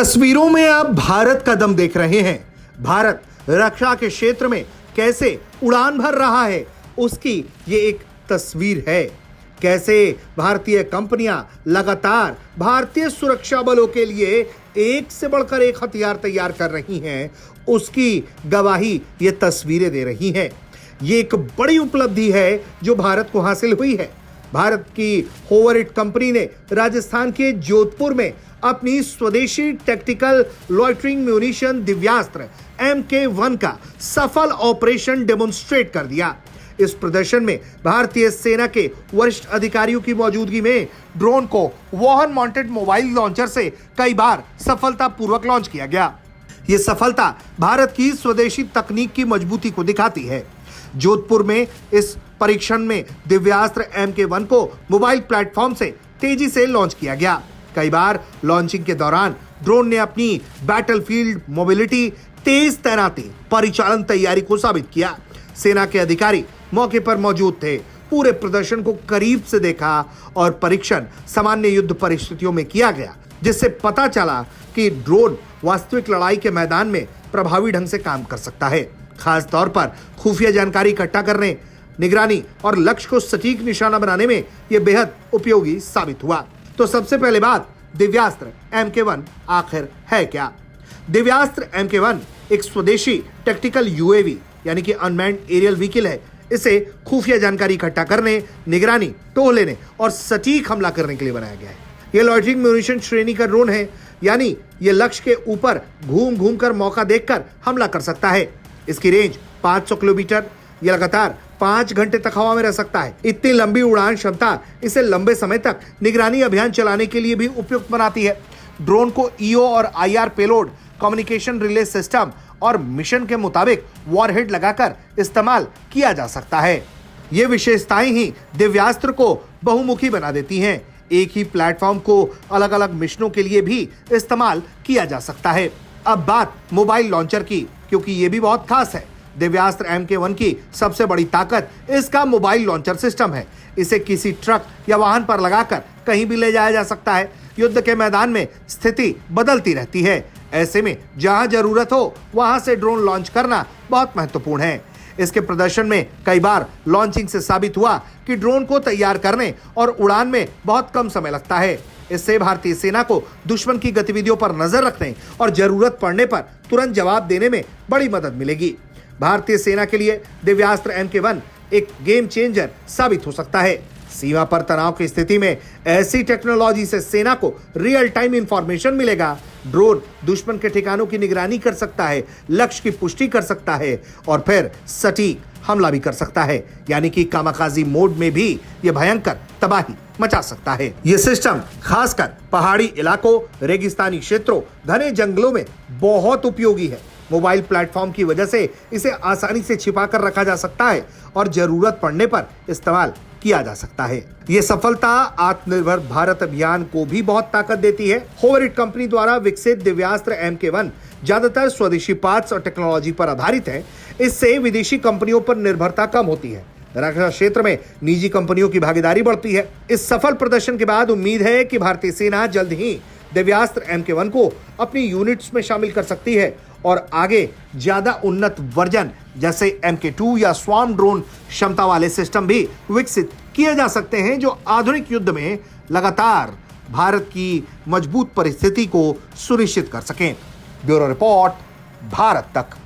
तस्वीरों में आप भारत का दम देख रहे हैं। भारत रक्षा के क्षेत्र में कैसे उड़ान भर रहा है, उसकी ये एक तस्वीर है। कैसे भारतीय कंपनियां लगातार भारतीय सुरक्षा बलों के लिए एक से बढ़कर एक हथियार तैयार कर रही हैं, उसकी गवाही ये तस्वीरें दे रही हैं। ये एक बड़ी उपलब्धि है जो भारत को हासिल हुई है। भारत की होवरिट कंपनी ने राजस्थान के जोधपुर में अपनी स्वदेशी tactical loitering munition Divyastra MK1 का सफल ऑपरेशन डेमोन्स्ट्रेट कर दिया। इस प्रदर्शन में भारतीय सेना के वरिष्ठ अधिकारियों की मौजूदगी में ड्रोन को वाहन माउंटेड मोबाइल लॉन्चर से कई बार सफलतापूर्वक लॉन्च किया गया। यह सफलता भारत की स्वदेशी तकनीक की मजबूती को दिखाती है। जोधपुर में इस परीक्षण में दिव्यास्त्र MK1 को मोबाइल प्लेटफॉर्म से तेजी से लॉन्च किया गया। कई बार लॉन्चिंग के दौरान ड्रोन ने अपनी बैटलफील्ड मोबिलिटी, तेज तैनाती, परिचालन तैयारी को साबित किया। सेना के अधिकारी मौके पर मौजूद थे, पूरे प्रदर्शन को करीब से देखा और परीक्षण सामान्य युद्ध परिस्थितियों में किया गया, जिससे पता चला कि ड्रोन वास्तविक लड़ाई के मैदान में प्रभावी ढंग से काम कर सकता है। खास तौर पर खुफिया जानकारी इकट्ठा करने, निगरानी और लक्ष्य को सटीक निशाना बनाने में यह बेहद उपयोगी साबित हुआ। तो सबसे पहले बात, दिव्यास्त्र MK1 आखिर है क्या? दिव्यास्त्र MK1 एक स्वदेशी टैक्टिकल UAV यानी कि अनमैन्ड एरियल व्हीकल है। इसे खुफिया जानकारी इकट्ठा करने, निगरानी, टोह लेने और सटीक हमला करने के लिए बनाया गया है। यह लॉइटरिंग म्यूनिशन श्रेणी का ड्रोन है, यानी यह लक्ष्य के ऊपर घूम घूम कर मौका देखकर हमला कर सकता है। इसकी रेंज 500 किलोमीटर, यह लगातार 5 घंटे तक हवा में रह सकता है। इतनी लंबी उड़ान क्षमता इसे लंबे समय तक निगरानी अभियान चलाने के लिए भी उपयुक्त बनाती है। ड्रोन को EO और IR payload, communication relay system और मिशन के मुताबिक वॉरहेड लगाकर इस्तेमाल किया जा सकता है। ये विशेषताएं ही दिव्यास्त्र को बहुमुखी बना देती हैं। एक ही प्लेटफॉर्म को अलग अलग मिशनों के लिए भी इस्तेमाल किया जा सकता है। अब बात मोबाइल लॉन्चर की, क्योंकि ये भी बहुत खास है। दिव्यास्त्र MK1 की सबसे बड़ी ताकत इसका मोबाइल लॉन्चर सिस्टम है। इसे किसी ट्रक या वाहन पर लगाकर कहीं भी ले जाया जा सकता है। युद्ध के मैदान में स्थिति बदलती रहती है, ऐसे में जहां जरूरत हो वहां से ड्रोन लॉन्च करना बहुत महत्वपूर्ण है। इसके प्रदर्शन में कई बार लॉन्चिंग से साबित हुआ कि ड्रोन को तैयार करने और उड़ान में बहुत कम समय लगता है। इससे भारतीय सेना को दुश्मन की गतिविधियों पर नजर रखने और जरूरत पड़ने पर तुरंत जवाब देने में बड़ी मदद मिलेगी। भारतीय सेना के लिए दिव्यास्त्र MK1 एक गेम चेंजर साबित हो सकता है। सीमा पर तनाव की स्थिति में ऐसी टेक्नोलॉजी से सेना को रियल टाइम इंफॉर्मेशन मिलेगा। ड्रोन दुश्मन के ठिकानों की निगरानी कर सकता है, लक्ष्य की पुष्टि कर सकता है और फिर सटीक हमला भी कर सकता है, यानी कि कामाकाजी मोड में भी यह भयंकर तबाही मचा सकता है। यह सिस्टम खासकर पहाड़ी इलाकों, रेगिस्तानी क्षेत्रों, घने जंगलों में बहुत उपयोगी है। मोबाइल प्लेटफॉर्म की वजह से इसे आसानी से छिपा कर रखा जा सकता है और जरूरत पड़ने पर इस्तेमाल किया जा सकता है। ये सफलता आत्मनिर्भर भारत अभियान को भी बहुत ताकत देती है। होवरिट कंपनी द्वारा विकसित दिव्यास्त्र MK1 ज्यादातर स्वदेशी पार्ट्स और टेक्नोलॉजी पर आधारित है। इससे विदेशी कंपनियों पर निर्भरता कम होती है। रक्षा क्षेत्र में निजी कंपनियों की भागीदारी बढ़ती है। इस सफल प्रदर्शन के बाद उम्मीद है कि भारतीय सेना जल्द ही दिव्यास्त्र MK1 को अपनी यूनिट्स में शामिल कर सकती है और आगे ज्यादा उन्नत वर्जन जैसे MK2 या स्वार्म ड्रोन क्षमता वाले सिस्टम भी विकसित किए जा सकते हैं, जो आधुनिक युद्ध में लगातार भारत की मजबूत परिस्थिति को सुनिश्चित कर सकें। ब्यूरो रिपोर्ट, भारत तक।